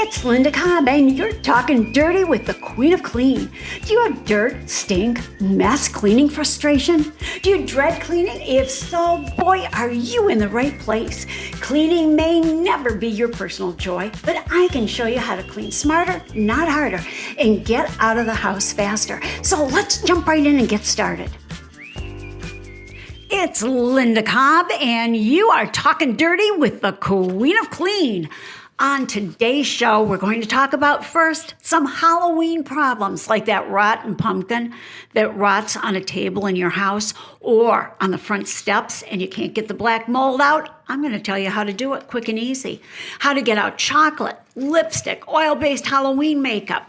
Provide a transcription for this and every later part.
It's Linda Cobb, and you're talking dirty with the Queen of Clean. Do you have dirt, stink, mess, cleaning frustration? Do you dread cleaning? If so, boy, are you in the right place. Cleaning may never be your personal joy, but I can show you how to clean smarter, not harder, and get out of the house faster. So let's jump right in and get started. It's Linda Cobb, and you are talking dirty with the Queen of Clean. On today's show, we're going to talk about first some Halloween problems like that rotten pumpkin that rots on a table in your house or on the front steps and you can't get the black mold out. I'm going to tell you how to do it quick and easy. How to get out chocolate, lipstick, oil-based Halloween makeup,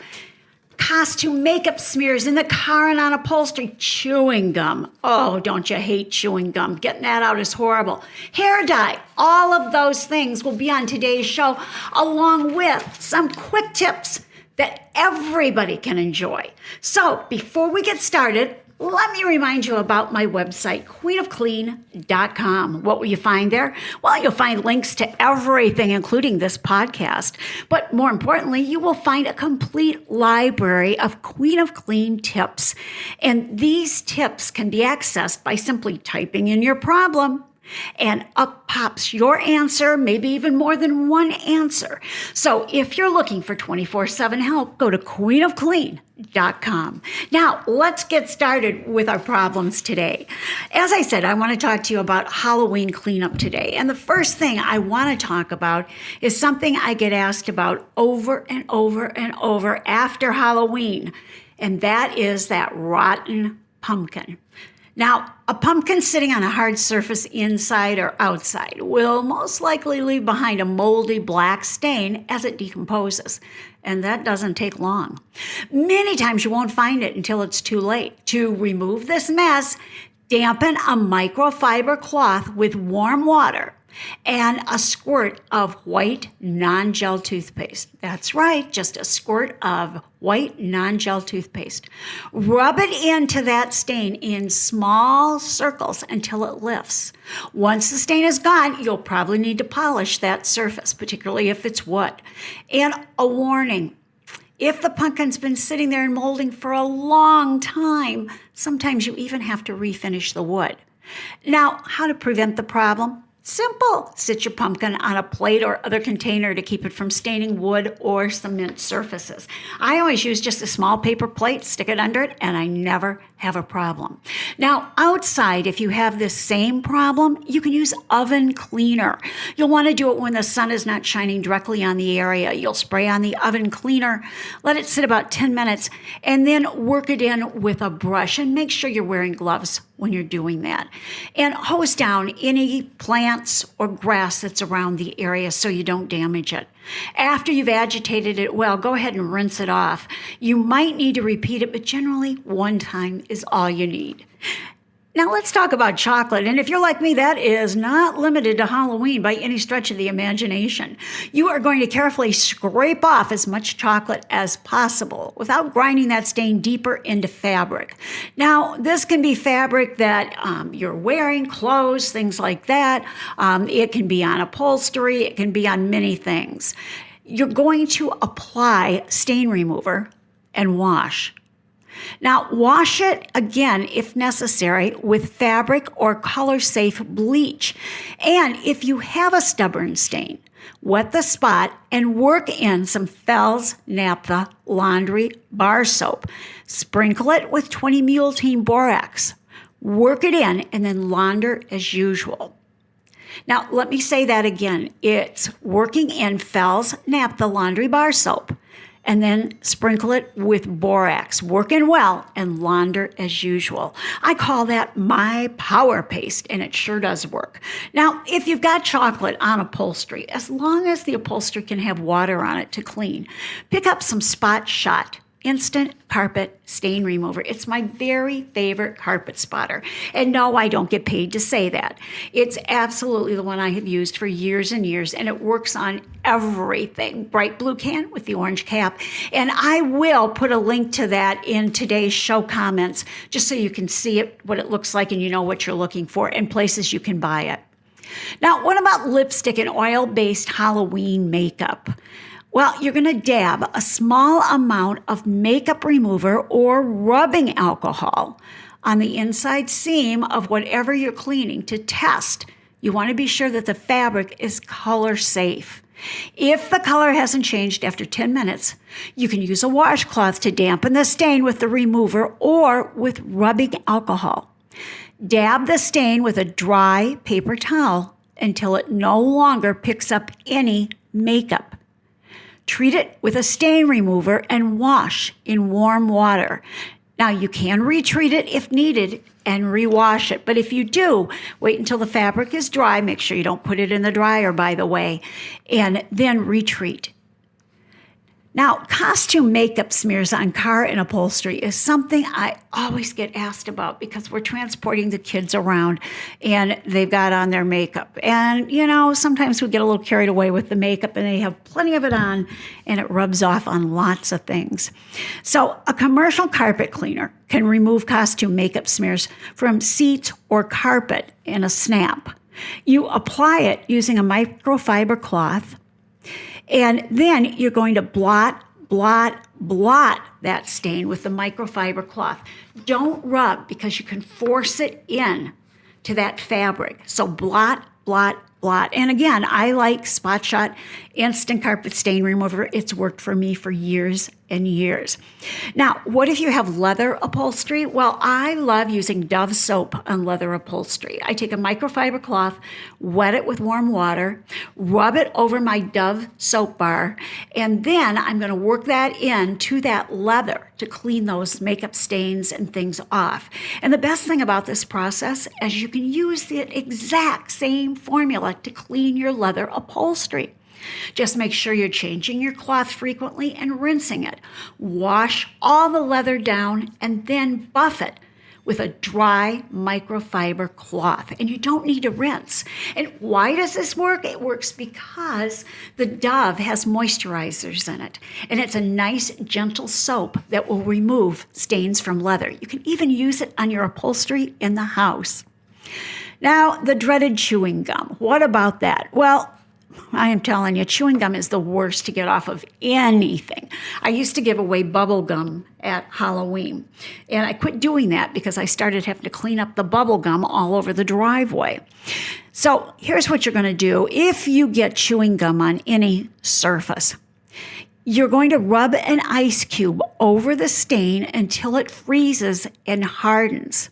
costume makeup smears in the car and on upholstery, chewing gum. Oh, don't you hate chewing gum? Getting that out is horrible. Hair dye, all of those things will be on today's show, along with some quick tips that everybody can enjoy. So before we get started, let me remind you about my website, queenofclean.com. What will you find there? Well, you'll find links to everything, including this podcast. But more importantly, you will find a complete library of Queen of Clean tips. And these tips can be accessed by simply typing in your problem. And up pops your answer, maybe even more than one answer. So if you're looking for 24/7 help, go to queenofclean.com. Now, let's get started with our problems today. As I said, I want to talk to you about Halloween cleanup today. And the first thing I want to talk about is something I get asked about over and over and over after Halloween. And that is that rotten pumpkin. Now, a pumpkin sitting on a hard surface inside or outside will most likely leave behind a moldy black stain as it decomposes. And that doesn't take long. Many times you won't find it until it's too late. To remove this mess, dampen a microfiber cloth with warm water and a squirt of white non-gel toothpaste. That's right, just a squirt of white non-gel toothpaste. Rub it into that stain in small circles until it lifts. Once the stain is gone, you'll probably need to polish that surface, particularly if it's wood. And a warning, if the pumpkin's been sitting there and molding for a long time, sometimes you even have to refinish the wood. Now, how to prevent the problem? Simple. Sit your pumpkin on a plate or other container to keep it from staining wood or cement surfaces. I always use just a small paper plate, stick it under it, and I never have a problem. Now, outside, if you have this same problem, you can use oven cleaner. You'll want to do it when the sun is not shining directly on the area. You'll spray on the oven cleaner, let it sit about 10 minutes, and then work it in with a brush. And make sure you're wearing gloves when you're doing that. And hose down any plants or grass that's around the area so you don't damage it. After you've agitated it well, go ahead and rinse it off. You might need to repeat it, but generally one time is all you need. Now let's talk about chocolate. And if you're like me, that is not limited to Halloween by any stretch of the imagination. You are going to carefully scrape off as much chocolate as possible without grinding that stain deeper into fabric. Now, this can be fabric that you're wearing, clothes, things like that. It can be on upholstery. It can be on many things. You're going to apply stain remover and wash. Now, wash it again, if necessary, with fabric or color-safe bleach. And if you have a stubborn stain, wet the spot and work in some Fels Naphtha laundry bar soap. Sprinkle it with 20 Mule Team Borax. Work it in and then launder as usual. Now, let me say that again. It's working in Fels Naphtha laundry bar soap. And then sprinkle it with borax. Work in well and launder as usual. I call that my power paste, and it sure does work. Now, if you've got chocolate on upholstery, as long as the upholstery can have water on it to clean, pick up some Spot Shot Instant Carpet Stain Remover. It's my very favorite carpet spotter. And no, I don't get paid to say that. It's absolutely the one I have used for years and years, and it works on everything. Bright blue can with the orange cap. And I will put a link to that in today's show comments, just so you can see it, what it looks like, and you know what you're looking for, and places you can buy it. Now, what about lipstick and oil-based Halloween makeup? Well, you're going to dab a small amount of makeup remover or rubbing alcohol on the inside seam of whatever you're cleaning to test. You want to be sure that the fabric is color safe. If the color hasn't changed after 10 minutes, you can use a washcloth to dampen the stain with the remover or with rubbing alcohol. Dab the stain with a dry paper towel until it no longer picks up any makeup. Treat it with a stain remover and wash in warm water. Now, you can retreat it if needed and rewash it. But if you do, wait until the fabric is dry. Make sure you don't put it in the dryer, by the way, and then retreat. Now, costume makeup smears on car and upholstery is something I always get asked about because we're transporting the kids around and they've got on their makeup. And, sometimes we get a little carried away with the makeup and they have plenty of it on and it rubs off on lots of things. So a commercial carpet cleaner can remove costume makeup smears from seats or carpet in a snap. You apply it using a microfiber cloth. And then you're going to blot that stain with the microfiber cloth. Don't rub because you can force it in to that fabric. So blot. And again, I like Spot Shot Instant Carpet Stain Remover. It's worked for me for years and years. Now, what if you have leather upholstery? Well, I love using Dove soap on leather upholstery. I take a microfiber cloth, wet it with warm water, rub it over my Dove soap bar, and then I'm going to work that into that leather to clean those makeup stains and things off. And the best thing about this process is you can use the exact same formula to clean your leather upholstery. Just make sure you're changing your cloth frequently and rinsing it. Wash all the leather down and then buff it with a dry microfiber cloth. And you don't need to rinse. And why does this work? It works because the Dove has moisturizers in it. And it's a nice, gentle soap that will remove stains from leather. You can even use it on your upholstery in the house. Now, the dreaded chewing gum. What about that? Well, I am telling you, chewing gum is the worst to get off of anything. I used to give away bubble gum at Halloween, and I quit doing that because I started having to clean up the bubble gum all over the driveway. So here's what you're going to do. If you get chewing gum on any surface, you're going to rub an ice cube over the stain until it freezes and hardens.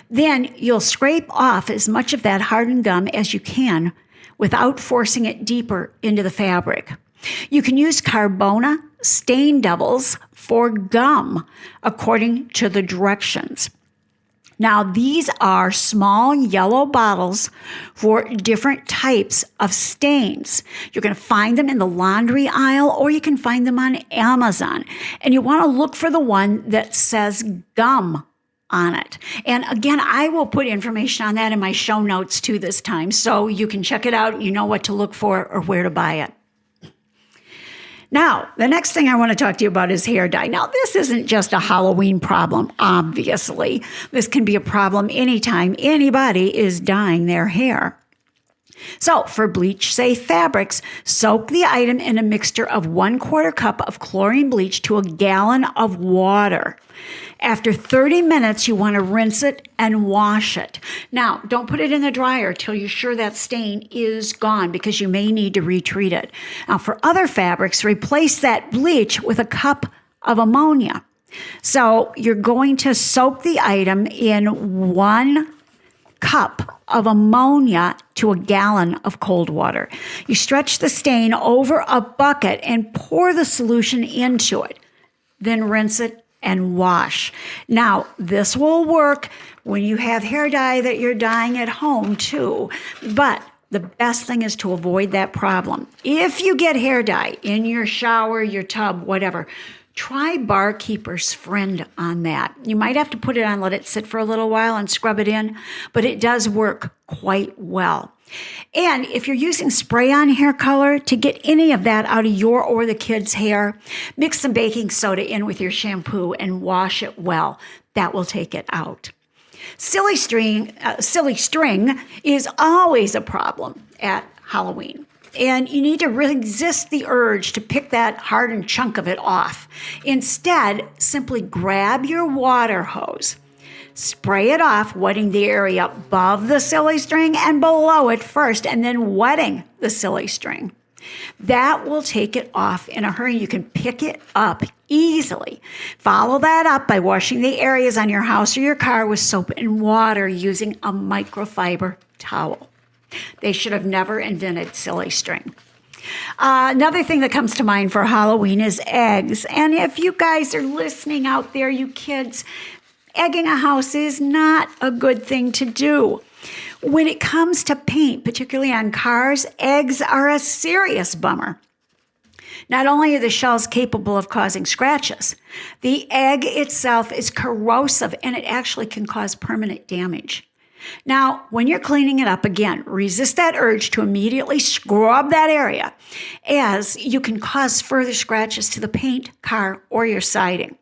Then you'll scrape off as much of that hardened gum as you can without forcing it deeper into the fabric. You can use Carbona stain devils for gum according to the directions. Now, these are small yellow bottles for different types of stains. You're going to find them in the laundry aisle or you can find them on Amazon. And you want to look for the one that says gum on it. And again, I will put information on that in my show notes too this time, so you can check it out and you know what to look for or where to buy it. Now, the next thing I want to talk to you about is hair dye. Now, this isn't just a Halloween problem, obviously. This can be a problem anytime anybody is dyeing their hair. So for bleach-safe fabrics, soak the item in a mixture of 1/4 cup of chlorine bleach to a gallon of water. After 30 minutes, you want to rinse it and wash it. Now, don't put it in the dryer till you're sure that stain is gone because you may need to retreat it. Now, for other fabrics, replace that bleach with a cup of ammonia. So you're going to soak the item in 1 cup of ammonia to a gallon of cold water. You stretch the stain over a bucket and pour the solution into it. Then rinse it and wash. Now, this will work when you have hair dye that you're dyeing at home too, but the best thing is to avoid that problem. If you get hair dye in your shower, your tub, whatever, try Barkeeper's Friend on that. You might have to put it on, let it sit for a little while and scrub it in, but it does work quite well. And if you're using spray-on hair color to get any of that out of your or the kids' hair, mix some baking soda in with your shampoo and wash it well. That will take it out. Silly string is always a problem at Halloween. and you need to resist the urge to pick that hardened chunk of it off. Instead, simply grab your water hose, spray it off, wetting the area above the silly string and below it first, and then wetting the silly string. That will take it off in a hurry. You can pick it up easily. Follow that up by washing the areas on your house or your car with soap and water using a microfiber towel. They should have never invented silly string. Another thing that comes to mind for Halloween is eggs. And if you guys are listening out there, you kids, egging a house is not a good thing to do. When it comes to paint, particularly on cars, eggs are a serious bummer. Not only are the shells capable of causing scratches, the egg itself is corrosive and it actually can cause permanent damage. Now, when you're cleaning it up, again, resist that urge to immediately scrub that area, as you can cause further scratches to the paint, car, or your siding.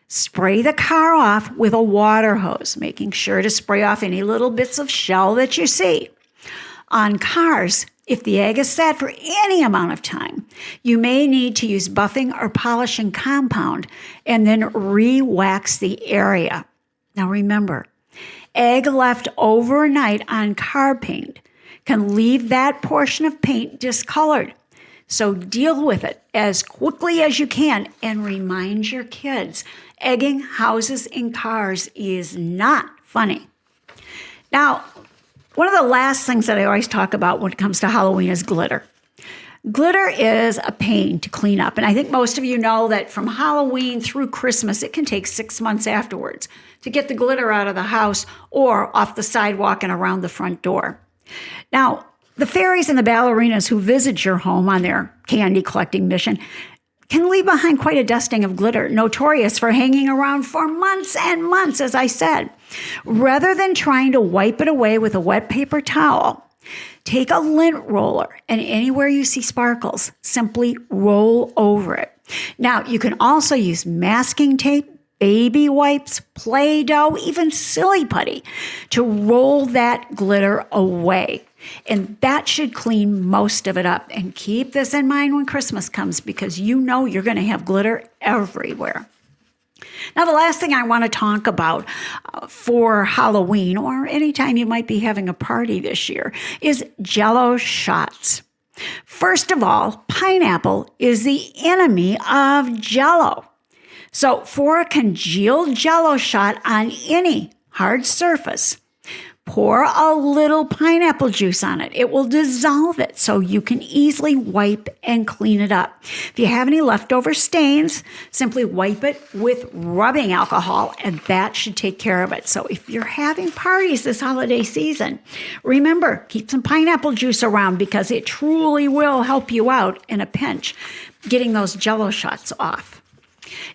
Spray the car off with a water hose, making sure to spray off any little bits of shell that you see. On cars, if the egg is sat for any amount of time, you may need to use buffing or polishing compound and then re-wax the area. Now remember, egg left overnight on car paint can leave that portion of paint discolored. So deal with it as quickly as you can and remind your kids, egging houses and cars is not funny. Now, one of the last things that I always talk about when it comes to Halloween is glitter. Glitter is a pain to clean up. And I think most of you know that from Halloween through Christmas, it can take 6 months afterwards to get the glitter out of the house or off the sidewalk and around the front door. Now, the fairies and the ballerinas who visit your home on their candy collecting mission can leave behind quite a dusting of glitter, notorious for hanging around for months and months, as I said. Rather than trying to wipe it away with a wet paper towel, take a lint roller and anywhere you see sparkles, simply roll over it. Now, you can also use masking tape, baby wipes, Play-Doh, even silly putty to roll that glitter away. And that should clean most of it up. And keep this in mind when Christmas comes, because you know you're going to have glitter everywhere. Now, the last thing I want to talk about for Halloween, or anytime you might be having a party this year, is Jell-O shots. First of all, pineapple is the enemy of Jell-O. So for a congealed Jell-O shot on any hard surface, pour a little pineapple juice on it. It will dissolve it so you can easily wipe and clean it up. If you have any leftover stains, simply wipe it with rubbing alcohol and that should take care of it. So if you're having parties this holiday season, remember, keep some pineapple juice around because it truly will help you out in a pinch getting those Jell-O shots off.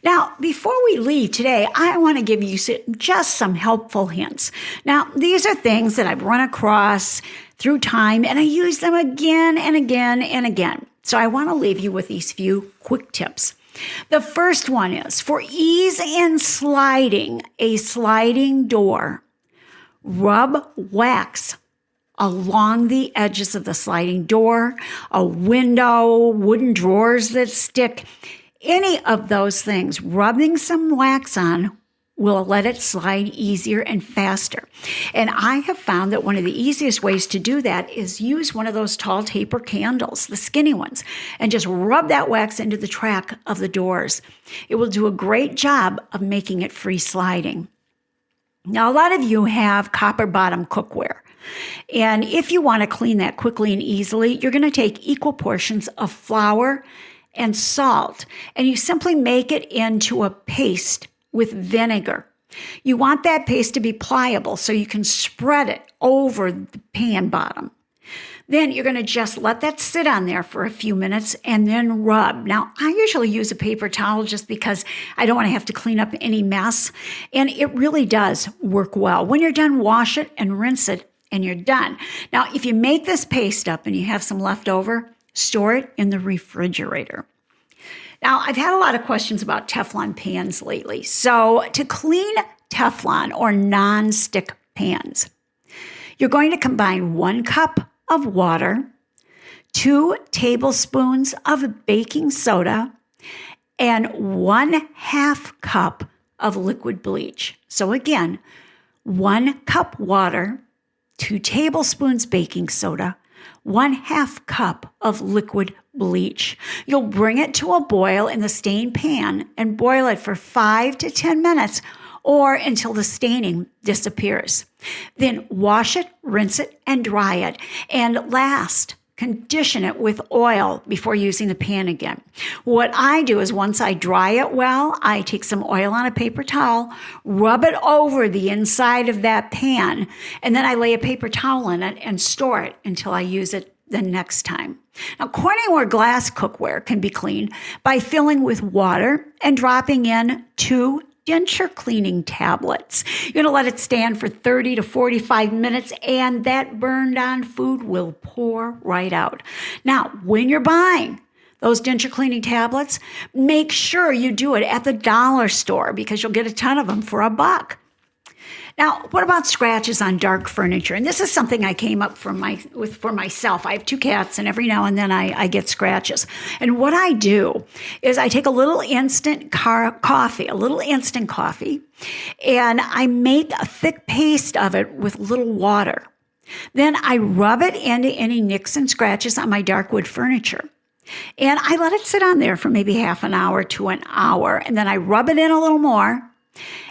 Now, before we leave today, I want to give you just some helpful hints. Now, these are things that I've run across through time, and I use them again and again and again. So I want to leave you with these few quick tips. The first one is, for ease in sliding a sliding door, rub wax along the edges of the sliding door, a window, wooden drawers that stick. Any of those things, rubbing some wax on will let it slide easier and faster. And I have found that one of the easiest ways to do that is use one of those tall taper candles, the skinny ones, and just rub that wax into the track of the doors. It will do a great job of making it free sliding. Now, a lot of you have copper bottom cookware. And if you want to clean that quickly and easily, you're going to take equal portions of flour and salt, and you simply make it into a paste with vinegar. You want that paste to be pliable so you can spread it over the pan bottom. Then you're going to just let that sit on there for a few minutes and then rub. Now, I usually use a paper towel just because I don't want to have to clean up any mess, and it really does work well. When you're done, wash it and rinse it, and you're done. Now, if you make this paste up and you have some left over, store it in the refrigerator. Now, I've had a lot of questions about Teflon pans lately. So to clean Teflon or non-stick pans, you're going to combine 1 cup of water, 2 tablespoons of baking soda, and 1/2 cup of liquid bleach. So again, 1 cup water, 2 tablespoons baking soda, 1/2 cup of liquid bleach. You'll bring it to a boil in the stain pan and boil it for 5 to 10 minutes or until the staining disappears. Then wash it, rinse it, and dry it. And last, condition it with oil before using the pan again. What I do is once I dry it well, I take some oil on a paper towel, rub it over the inside of that pan, and then I lay a paper towel in it and store it until I use it the next time. Now, corning or glass cookware can be cleaned by filling with water and dropping in 2 denture cleaning tablets. You're going to let it stand for 30 to 45 minutes, and that burned on food will pour right out. Now, when you're buying those denture cleaning tablets, make sure you do it at the dollar store because you'll get a ton of them for $1. Now, what about scratches on dark furniture? And this is something I came up for myself. I have 2 cats, and every now and then I get scratches. And what I do is I take a little instant coffee, and I make a thick paste of it with little water. Then I rub it into any nicks and scratches on my dark wood furniture. And I let it sit on there for maybe half an hour to an hour, and then I rub it in a little more,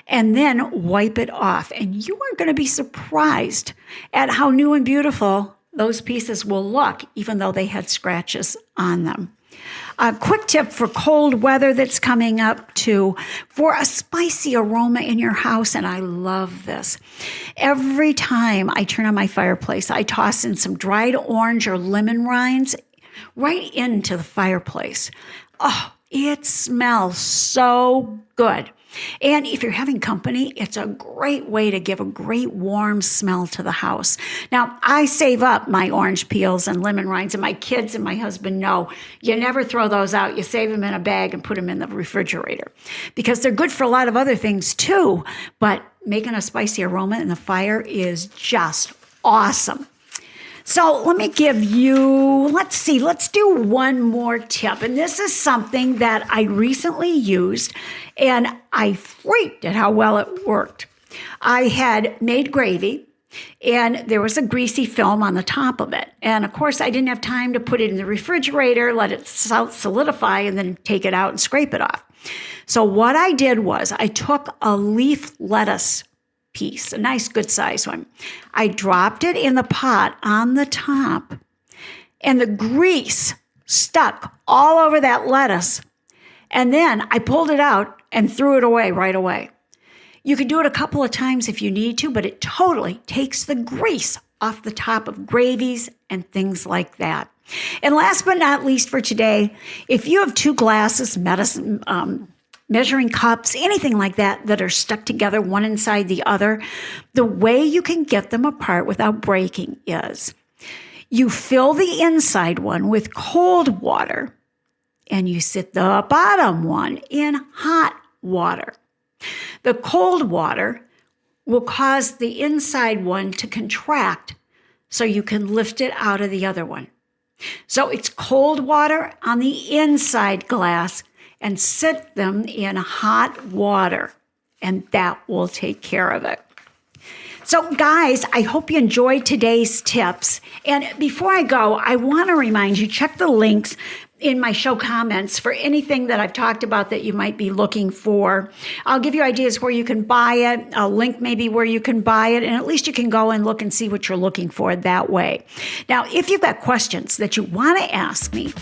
and then wipe it off. And you are going to be surprised at how new and beautiful those pieces will look, even though they had scratches on them. A quick tip for cold weather that's coming up too, for a spicy aroma in your house, and I love this. Every time I turn on my fireplace, I toss in some dried orange or lemon rinds right into the fireplace. Oh, it smells so good. And if you're having company, it's a great way to give a great warm smell to the house. Now, I save up my orange peels and lemon rinds, and my kids and my husband know you never throw those out. You save them in a bag and put them in the refrigerator because they're good for a lot of other things too, but making a spicy aroma in the fire is just awesome. So let me give you, let's do one more tip. And this is something that I recently used, and I freaked at how well it worked. I had made gravy, and there was a greasy film on the top of it. And of course, I didn't have time to put it in the refrigerator, let it solidify, and then take it out and scrape it off. So what I did was I took a leaf lettuce piece, a nice good size one. I dropped it in the pot on the top, and the grease stuck all over that lettuce. And then I pulled it out and threw it away right away. You can do it a couple of times if you need to, but it totally takes the grease off the top of gravies and things like that. And last but not least for today, if you have 2 glasses, measuring cups, anything like that are stuck together one inside the other, the way you can get them apart without breaking is you fill the inside one with cold water and you sit the bottom one in hot water. The cold water will cause the inside one to contract so you can lift it out of the other one. So it's cold water on the inside glass and sit them in hot water, and that will take care of it. So guys, I hope you enjoyed today's tips. And before I go, I want to remind you, check the links in my show comments for anything that I've talked about that you might be looking for. I'll give you ideas where you can buy it. I'll link maybe where you can buy it, and at least you can go and look and see what you're looking for that way. Now, if you've got questions that you want to ask me,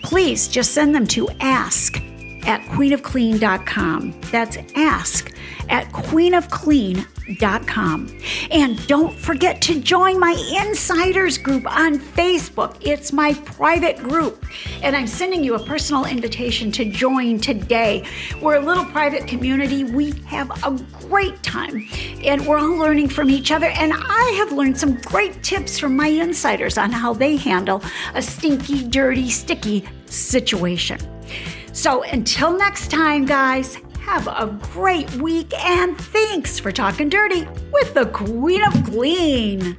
please just send them to ask@queenofclean.com. That's ask@queenofclean.com. And don't forget to join my insiders group on Facebook. It's my private group, and I'm sending you a personal invitation to join today. We're a little private community. We have a great time, and we're all learning from each other, and I have learned some great tips from my insiders on how they handle a stinky, dirty, sticky situation. So until next time, guys, have a great week, and thanks for talking dirty with the Queen of Clean.